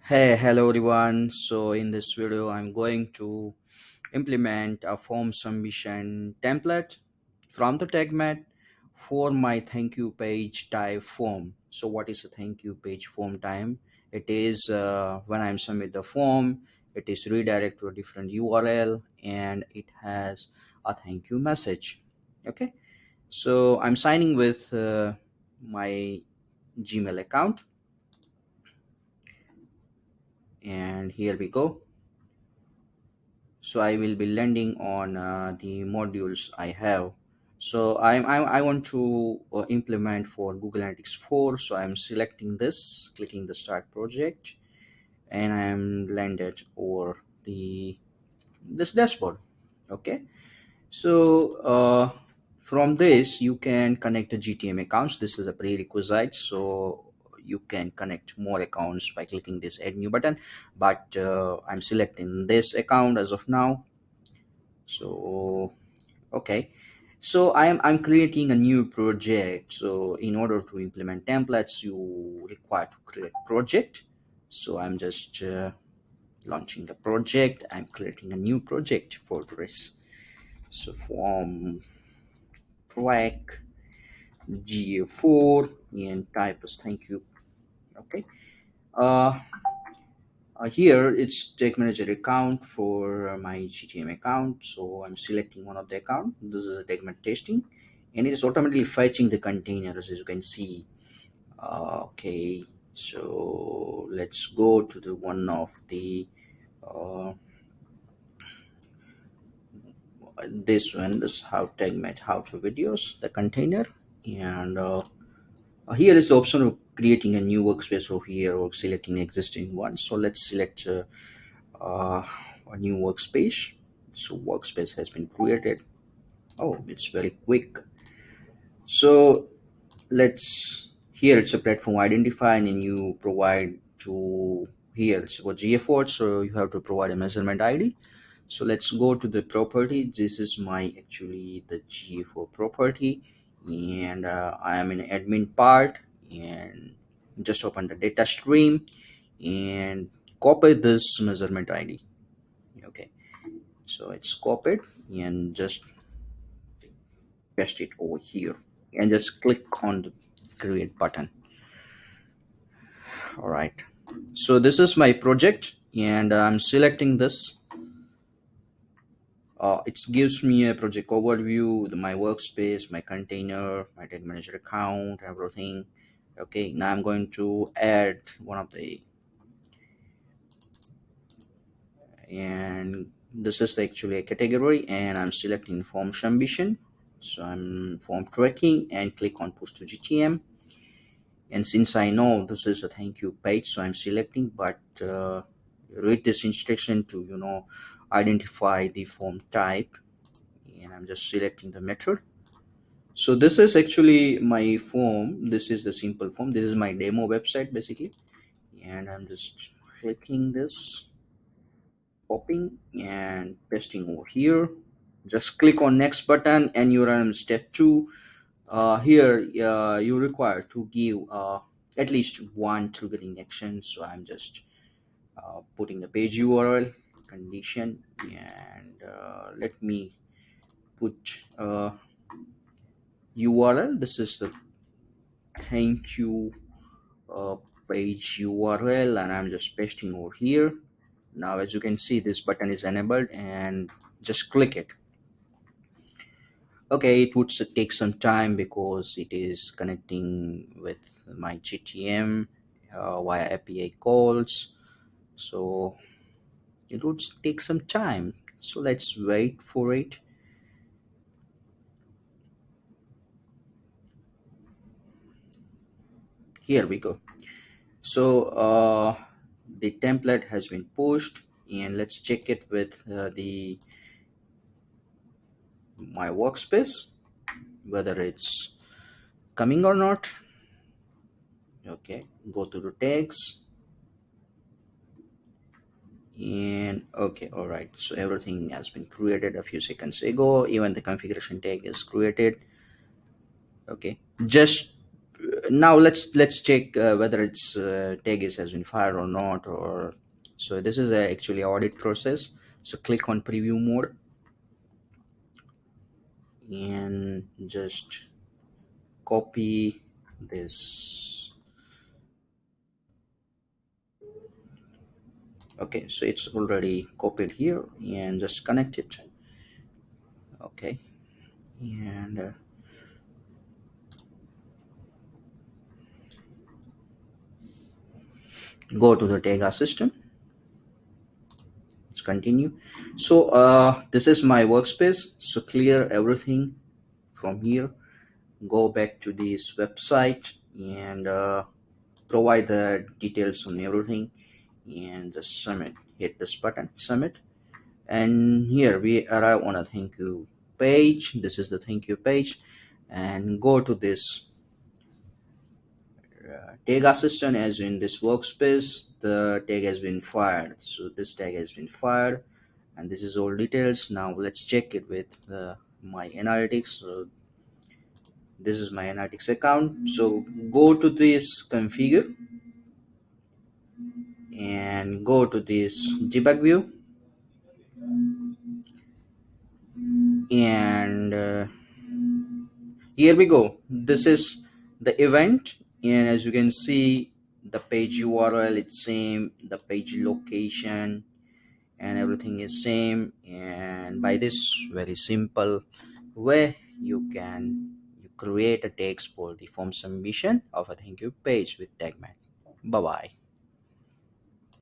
Hey, hello everyone. So in this video, I'm going to implement a form submission template from the Tagmate for my thank you page type form. So what is a thank you page form time? It is when I submit the form, it is redirect to a different URL and it has a thank you message. Okay. So I'm signing with my Gmail account and here we go. So I will be landing on the modules I have. So I want to implement for Google Analytics 4. So I'm selecting this, clicking the start project, and I'm landed over the this dashboard. Okay. So from this you can connect the GTM accounts. This is a prerequisite. So you can connect more accounts by clicking this add new button, but I'm selecting this account as of now. So okay, so I'm creating a new project. So in order to implement templates you require to create project. So I'm just launching the project. I'm creating a new project for this. So from track GA4 and type as thank you. Okay, uh, here it's tag manager account for my GTM account. So I'm selecting one of the account. This is a Tagmate testing, and it is automatically fetching the containers as you can see. Okay, so let's go to the one of the uh, this one. This how Tagmate how to videos the container, and here is the option of creating a new workspace over here or selecting existing one. So let's select uh, a new workspace. So workspace has been created. Oh, it's very quick. So let's here it's a platform identifier and you provide to here it's for GA4. So you have to provide a measurement ID. So let's go to the property. This is my actually the GA4 property, and I am in admin part, and just open the data stream and copy this measurement ID. Okay, so it's copied and just paste it over here and just click on the create button. All right, so this is my project and I'm selecting this. It gives me a project overview, my workspace, my container, my tag manager account, everything. Okay, now I'm going to add one of the, and this is actually a category, and I'm selecting form submission. So I'm form tracking and click on push to GTM. And since I know this is a thank you page, so I'm selecting, but read this instruction to identify the form type, and I'm just selecting the method. So this is actually my form. This is the simple form. This is my demo website basically, and I'm just clicking this, copying and pasting over here. Just click on next button and you're on step 2. Here you require to give at least one triggering action. So I'm just putting the page URL condition, and let me put URL. This is the thank you uh, page URL, and I'm just pasting over here. Now as you can see, this button is enabled and just click it. Okay, it would take some time because it is connecting with my GTM via API calls. So it would take some time. So let's wait for it. Here we go. So the template has been pushed, and let's check it with the my workspace whether it's coming or not. Okay, go to the tags, and okay, all right, so everything has been created a few seconds ago. Even the configuration tag is created. Okay, just Now let's check whether its tag has been fired or not. Or so this is actually audit process. So click on preview mode and just copy this. Okay, so it's already copied here, and just connect it. Okay, and go to the tag system. Let's continue. So this is my workspace. So clear everything from here. Go back to this website and provide the details on everything, and just submit. Hit this button, submit, and here we arrive on a thank you page. This is the thank you page, and go to this tag assistant. As in this workspace, the tag has been fired, so this tag has been fired, and this is all details. Now let's check it with my analytics. So this is my analytics account. So go to this configure and go to this debug view, and here we go. This is the event, and as you can see, the page URL it's same, the page location and everything is same. And by this very simple way, you create a text for the form submission of a thank you page with Tagmate. Bye bye.